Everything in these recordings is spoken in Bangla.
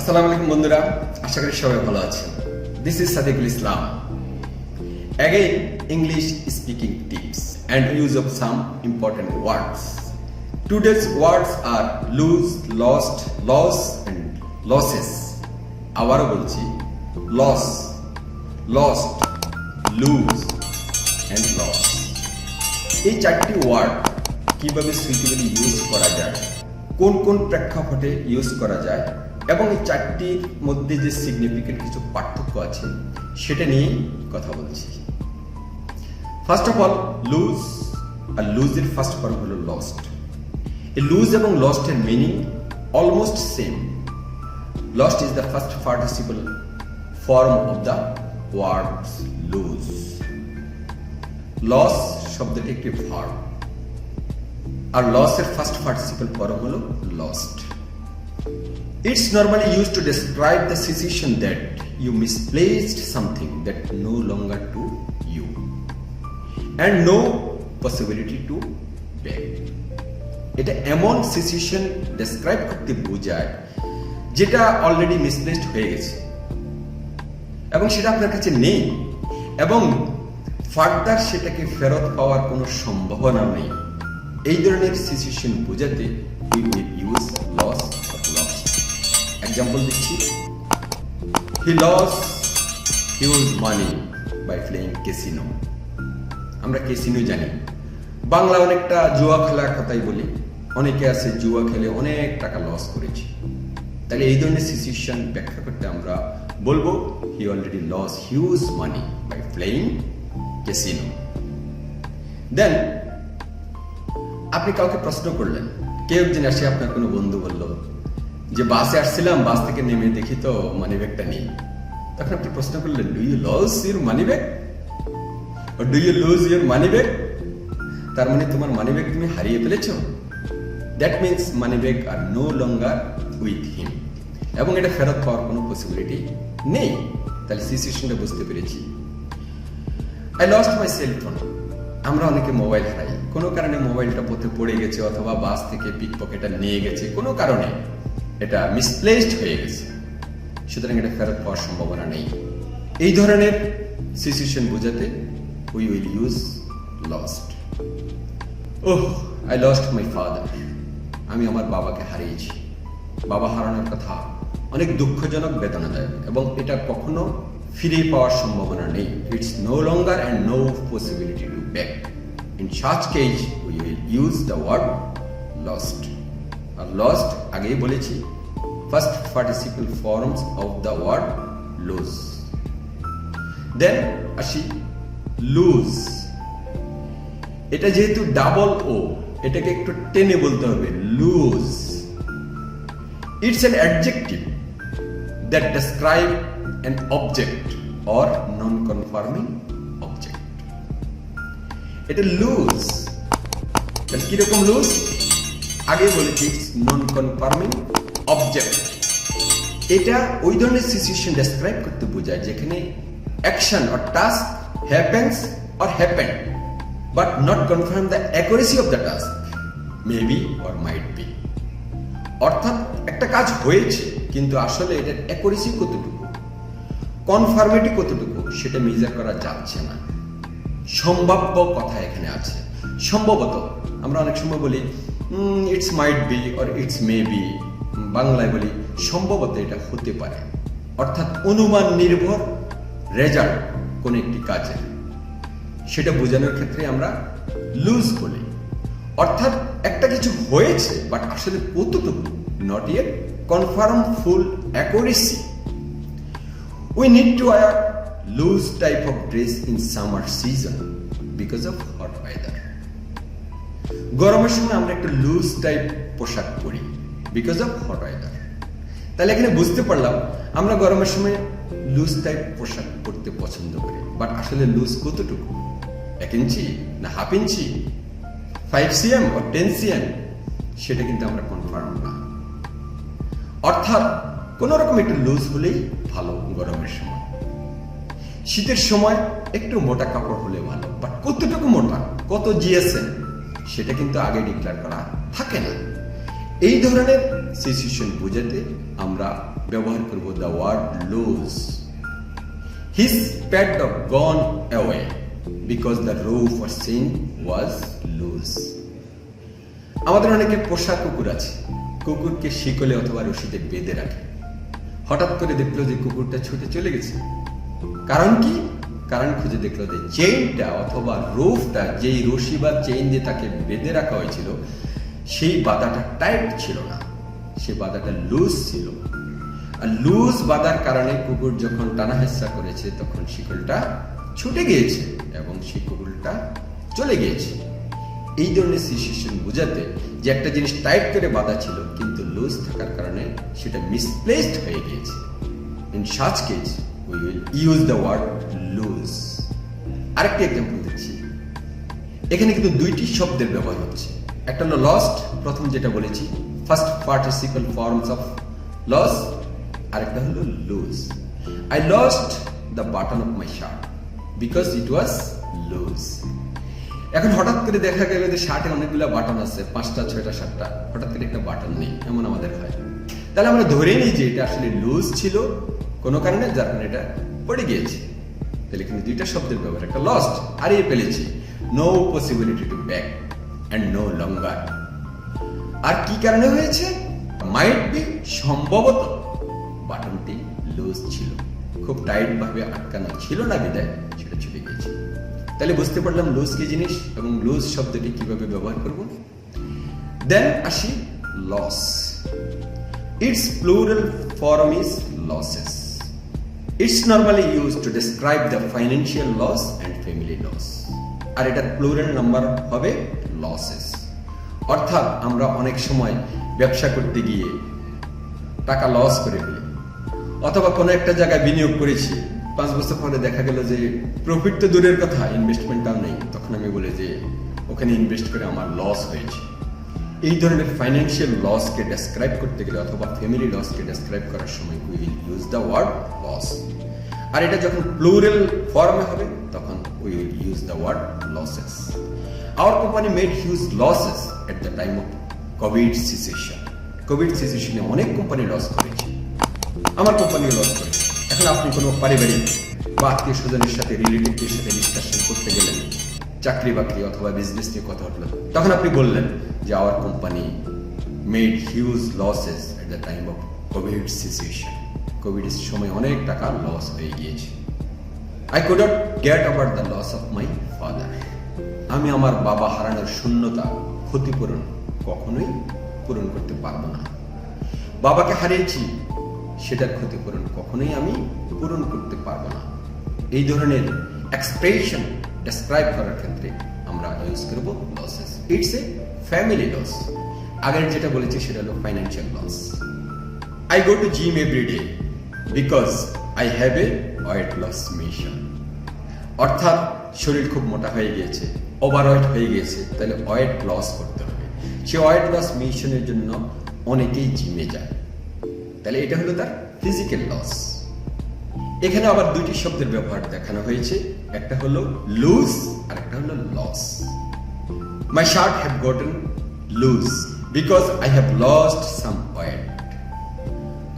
আসসালামু আলাইকুম বন্ধুরা, আশা করি সবাই ভালো আছেন। This is Sadekul Islam. Again, English speaking tips and use of some important words. Today's words are lose, lost, loss and losses. আবারও বলছি, loss, lost, lose and loss. এই চারটি ওয়ার্ড কিভাবে সুইটেবলি ইউজ করা যায়, কোন কোন প্রেক্ষাপটে ইউজ করা যায় এবং এই চারটির মধ্যে যে সিগনিফিকেন্ট কিছু পার্থক্য আছে সেটা নিয়ে কথা বলছি। ফার্স্ট অফ অল, লুজ আর লুজের ফার্স্ট ফর্ম হলো লস্ট। এই লুজ এবং লস্টের meaning almost same. Lost is the first participle form of the word loose. Loss শব্দটি একটি ভার্ব আর লসের ফার্স্ট পার্টিসিপল ফর্ম হলো lost. It's normally used to describe the situation that you misplaced something that no longer to you and no possibility to back. এটা এমন সিচুয়েশন ডেসক্রাইব করতে বোঝায় যেটা অলরেডি মিসপ্লেসড হয়ে গেছে এবং সেটা আপনার কাছে নেই এবং ফার্দার সেটাকে ফেরত পাওয়ার কোনো সম্ভাবনা নেই। এই ধরনের সিচুয়েশন বোঝাতে we will use loss or lost. Example দিচ্ছি, he lost huge money by playing casino. আমরা ক্যাসিনো জানি, বাংলা অনেকটা জুয়া খেলার কথাই বলি। অনেকে আছে জুয়া খেলে অনেক টাকা লস করেছে। তাহলে এই ধরনের সিচুয়েশন ব্যাখ্যা করতে আমরা বলবো he already lost huge money by playing casino. Then আপনি কাউকে প্রশ্ন করলেন, কেউ একজন আসে, আপনার কোনো বন্ধু বলল যে বাসে আসছিলাম, বাস থেকে নেমে দেখি তো মানি ব্যাগটা নেই। তখন আপনি প্রশ্ন করলেন, do you loss your money bag or do you lose your money bag? তার মানে তোমার মানি ব্যাগ তুমি হারিয়ে ফেলেছো। দ্যাট মিনস মানি ব্যাগ আর নো লঙ্গার উইথ হিম এবং এটা ফেরত পাওয়ার কোনো পসিবিলিটি নেই। তাহলে সিচুয়েশনটা বুঝতে পেরেছি। I lost my cell phone. আমরা অনেকে মোবাইল হারাই, কোনো কারণে মোবাইলটা পথে পড়ে গেছে অথবা বাস থেকে পিক পকেটটা নিয়ে গেছে, কোনো কারণে এটা মিসপ্লেসড হয়ে গেছে, সুতরাং এটা ফেরত পাওয়ার সম্ভাবনা নেই। এই ধরনের সিচুয়েশন বোঝাতে we will use lost. Oh, I lost my father. আমি আমার বাবাকে হারিয়েছি। বাবা হারানোর কথা অনেক দুঃখজনক, বেদনাদায়ক এবং এটা কখনো ফিরে পাওয়ার সম্ভাবনা নেই। It's no longer and no possibility to back. In such case we will use the word lost. আর লস্ট আগেই বলেছি first participle forms of the word loose. Then আসি লুজ। এটা যেহেতু ডাবল ও, এটাকে একটু টেনে বলতে হবে, loose. It's an adjective that describe an object or non-conforming object. এটা লুজ। তাহলে কিরকম লুজ? আগে বলেছি নন-কনফর্মিং অবজেক্ট। এটা ওই ধরনের সিচুয়েশন ডেসক্রাইব করতে বোঝায় যেখানে action or task happens or happened but not confirm the accuracy of the task, maybe or might be. অর্থাৎ একটা কাজ হয়েছে কিন্তু আসলে এটার অ্যাকুরেসি কতটুকু, কনফার্মিটি কতটুকু সেটা মেজার করা যাচ্ছে না। সম্ভাব্য কথা এখানে আছে। সম্ভবত আমরা অনেক সময় বলি it's might be or it's may be, বাংলায় বলি সম্ভবত এটা হতে পারে। অর্থাৎ অনুমান নির্ভর রেজাল্ট কোন একটি কাজের, সেটা বোঝানোর ক্ষেত্রে আমরা লুজ বলি। অর্থাৎ একটা কিছু হয়েছে বাট আসলে কতটুকু, not yet confirm full accuracy. We need to wear loose type of dress in summer season because of hot weather. গরমের সময় আমরা একটা লুজ টাইপ পোশাক পরি বিকজ অফ হট ওয়েদার। তাহলে এখানে বুঝতে পারলাম আমরা গরমের সময় লুজ টাইপ পোশাক পরতে পছন্দ করি, বাট আসলে লুজ কতটুকু, 1 ইঞ্চি না half inch, 5 cm or 10 cm, সেটা কিন্তু আমরা কনফার্ম না। অর্থাৎ কোন রকম একটু লুজ হলেই ভালো গরমের সময়। শীতের সময় একটু মোটা কাপড় হলে ভালো, বাট কতটুকু মোটা, কত জিএসএম, সেটা কিন্তু আগে ডিক্লেয়ার করা থাকে না। এই ধরনের সিচুয়েশন বোঝাতে আমরা ব্যবহার করব the word lose. His pet dog gone away because the rope for sin was loose. আমাদের অনেকের পোষা কুকুর আছে, কুকুরকে শিকলে অথবা রশিদে বেঁধে রাখে। হঠাৎ করে দেখলো যে কুকুরটা ছুটে চলে গেছে। কারণ কি? কারণ খুঁজে দেখলো যে চেইনটা অথবা রোপটা, যেই রশি বা চেইন দিয়ে তাকে বেঁধে রাখা হয়েছিল, সেই বাধাটা টাইট ছিল না, সেই বাধাটা লুজ ছিল। আর লুজ বাধার কারণে কুকুর যখন টানা হেঁচড়া করেছে তখন শিকলটা ছুটে গিয়েছে এবং সেই কুকুরটা চলে গিয়েছে। এই ধরনের সিচুয়েশন বোঝাতে যে একটা জিনিস টাইট করে বাঁধা ছিল কিন্তু লুজ থাকার কারণে সেটা মিসপ্লেসড হয়ে গিয়েছে। In such case we will use the word lose. আরেকটি এক্সাম্পল দিচ্ছি। এখানে কিন্তু দুইটি শব্দের ব্যবহার হচ্ছে। একটা হলো লস্ট, প্রথম যেটা বলেছি first participle forms of loss, আরেকটা হলো loose. I lost the button of my shirt because it was loose. এখন হঠাৎ করে দেখা গেল যে শার্টে অনেকগুলো বাটন আছে, 5টা 6টা 7টা, হঠাৎ করে একটা বাটন নেই, এমন আমাদের হয়। তাহলে আমরা ধরে নিই যে এটা আসলে লুজ ছিল কোনো কারণে, যার কারণে এটা পড়ে গিয়েছে। তাহলে এখানে দুইটা শব্দের ব্যবহার, একটা লস্ট, হারিয়ে ফেলেছি, no possibility to back and no longer. আর কি কারণে হয়েছে? মাইট বি, সম্ভবত বাটনটি লুজ ছিল, খুব টাইট ভাবে আটকানো ছিল না বিদায় সেটা ছুটে গিয়েছে। তাহলে বুঝতে পারলাম লুজ কি জিনিস এবং লুজ শব্দটি কিভাবে ব্যবহার করব। দেন আসি loss. Its plural form is losses. It's normally use to describe the financial loss and family loss. আর এটার প্লুরাল নাম্বার হবে লসেস। অর্থাৎ আমরা অনেক সময় ব্যবসা করতে গিয়ে টাকা লস করে ফেলি, অথবা কোনো একটা জায়গায় বিনিয়োগ করেছি, 5 বছর পরে দেখা গেল যে প্রফিট তো দূরের কথা, ইনভেস্টমেন্টটাও নেই। তখন আমি বলি যে ওখানে ইনভেস্ট করে আমার লস হয়েছে। এই ধরনের ফাইন্যান্সিয়াল লসকে ডেসক্রাইব করতে গেলে অথবা ফ্যামিলি লসকে ডেসক্রাইব করার সময় we will use the word loss. আর এটা যখন প্লুরাল ফর্মে হবে তখন we will use the word losses. Our company made huge losses at the time of covid situation. Covid সিচুয়েশনে অনেক কোম্পানি লস করেছে, আমার কোম্পানিও লস করেছে। এখন আপনি কোনো পারিবারিক বা আত্মীয় স্বজনের সাথে, রিলেটিভদের সাথে ডিসকাশন করতে গেলেন, চাকরি বাকরি অথবা বিজনেস নিয়ে কথা উঠলো, তখন আপনি বললেন যে our company made huge losses at the time of covid situation. কোভিডের সময় অনেক টাকা লস হয়ে গিয়েছে। I could not get over the loss of my father. আমি আমার বাবা হারানোর শূন্যতা, ক্ষতিপূরণ কখনোই পূরণ করতে পারবো না। বাবাকে হারিয়েছি, সেটার ক্ষতিপূরণ কখনোই আমি পূরণ করতে পারবো না। এই ধরনের এক্সপ্রেশন ডেসক্রাইব করার ক্ষেত্রে আমরা ইউজ করব losses. It's a family loss. আগের যেটা বলেছি সেটা হলো financial loss. I go to gym every day because I have a weight loss mission. অর্থাৎ শরীর খুব মোটা হয়ে গিয়েছে, ওভারওয়েট হয়ে গিয়েছে, তাহলে ওয়েট লস করতে হবে। সে ওয়েট লস মিশনের জন্য অনেকেই জিমে যায়। তাহলে এটা হলো তার ফিজিক্যাল লস। এখানে আবার দুইটি শব্দের ব্যবহার দেখানো হয়েছে, একটা হলো লুজ আর একটা হলো loss. My shirt have gotten loose because I have lost some weight.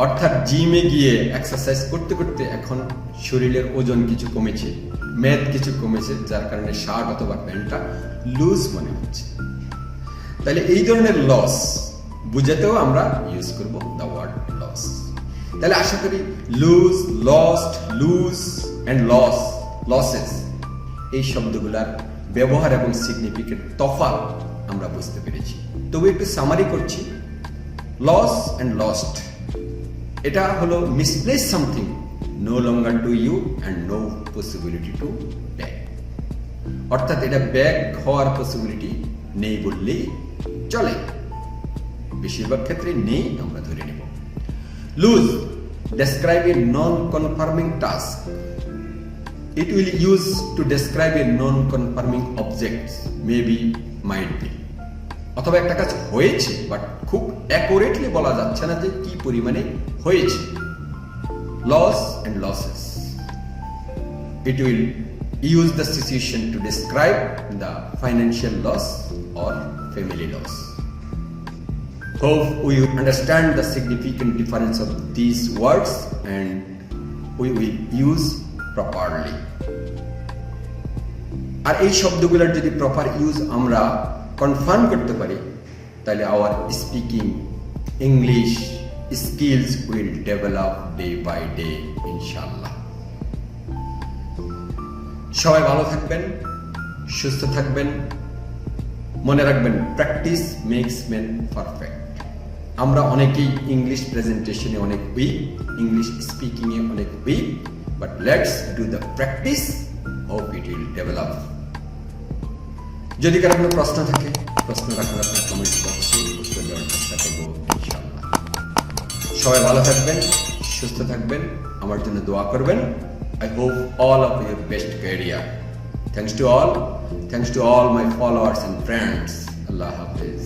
অর্থাৎ জিমে গিয়ে এক্সারসাইজ করতে করতে এখন শরীরের ওজন কিছু কমেছে, মেদ কিছু কমেছে, যার কারণে শার্ট অথবা প্যান্টটা লুজ মনে হচ্ছে। তাহলে এই ধরনের লস বুঝাতেও আমরা ইউজ করব দ্য ওয়ার্ড লস। তাহলে আশা করি lose, lost, loose and loss, losses এই শব্দগুলার ব্যবহার এবং সিগনিফিকেন্ট তফাৎ আমরা বুঝতে পেরেছি। তবে একটু সামারি করছি। লস অ্যান্ড লস্ট এটা হলো misplace something, no longer to you and no possibility to back. অর্থাৎ এটা ব্যাক হওয়ার পসিবিলিটি নেই বললেই চলে, বেশিরভাগ ক্ষেত্রে নেই আমরা ধরে নেব। Loose describe a non-conforming task. It will use to describe a non-conforming object, maybe, might be. অথবা একটা কাজ হয়েছে বাট খুব অ্যাকুরেটলি বলা যাচ্ছে না যে কি পরিমাণে হয়েছে। Loss and losses, it will use the situation to describe the financial loss or family loss. Hope we understand the significant difference of these words and we will use properly. আর এই শব্দগুলোর যদি প্রপার ইউজ আমরা কনফার্ম করতে পারি তাহলে our speaking English skills will develop day by day ইনশাআল্লাহ। সবাই ভালো থাকবেন, সুস্থ থাকবেন, মনে রাখবেন প্র্যাকটিস মেক্স ম্যান পারফেক্ট। আমরা অনেকেই ইংলিশ প্রেজেন্টেশনে অনেক উইক, ইংলিশ স্পিকিংয়ে অনেক weak, but let's do the practice, hope it will develop. যদি কারো কোনো প্রশ্ন থাকে প্রশ্ন রাখুন আপনার কমেন্টস বক্সে, উত্তর দেওয়ার চেষ্টা করবো ইনশাআল্লাহ। সবাই ভালো থাকবেন, সুস্থ থাকবেন, আমার জন্য দোয়া করবেন। I hope all of your best career. Thanks to all my followers and friends. Allah Hafiz.